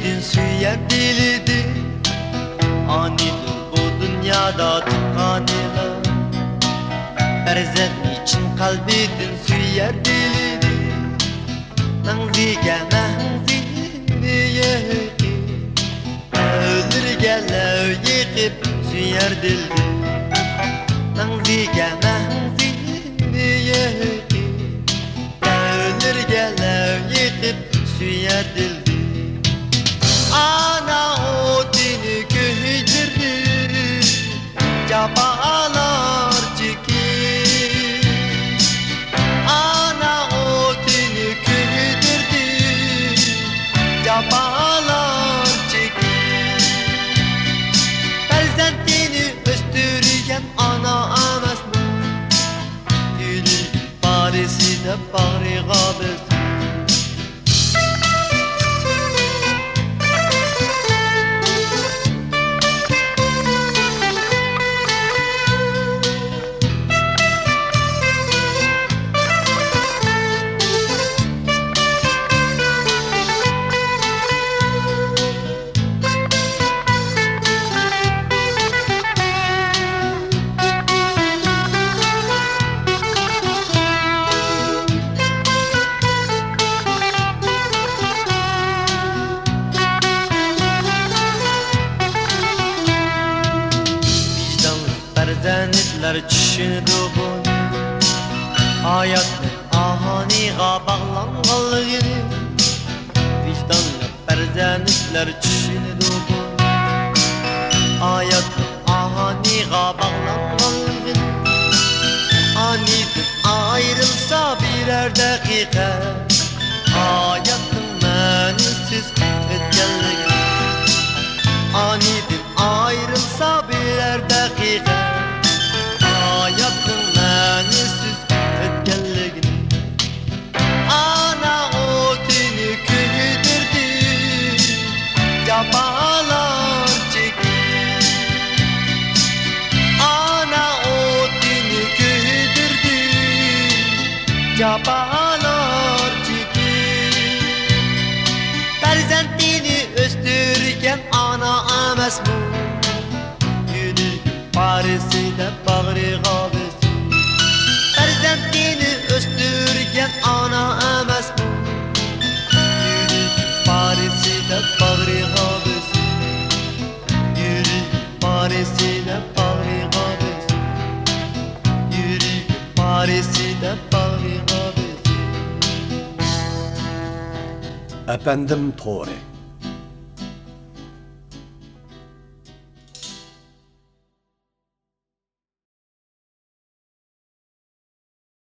kalbidin süyer dilidir. Anidir bu dünyada tıkanılar. Erzet için kalbidin süyer dilidir. Nangziga mahziyeti öldürgeler yıkıp süyer dildir. Nangziga mahziyeti öldürgeler yıkıp süyer dildir. Ana o dini köydürdü, cabalar çekir. Ana o dini köydürdü, cabalar çekir. Perzentini östürgen ana emas mı? Gülü parisi de bari gabız. Perzentler düşündü bunu, hayatın ahaniga bağlanmalıydı. Vicdanlı perzentler düşündü bunu, hayatın ahaniga bağlanmalıydı. Aniden ayrılsa birer dakika, hayatın mənisiz etkenliği. Aniden ayrılsa birer dakika, hayatın mənisiz etkenliğini. Ana o dini köydürdü, cabalar çekir. Ana o dini köydürdü, cabalar çekir. Perzentini östürgen ana emas mı? Parisi de bağrı gabız. Perzentini östürgen ana emas mı? Yürü Parisi de bağrı gabız. Yürü Parisi de bağrı gabız. Yürü Parisi de bağrı gabız. Efendim Tore.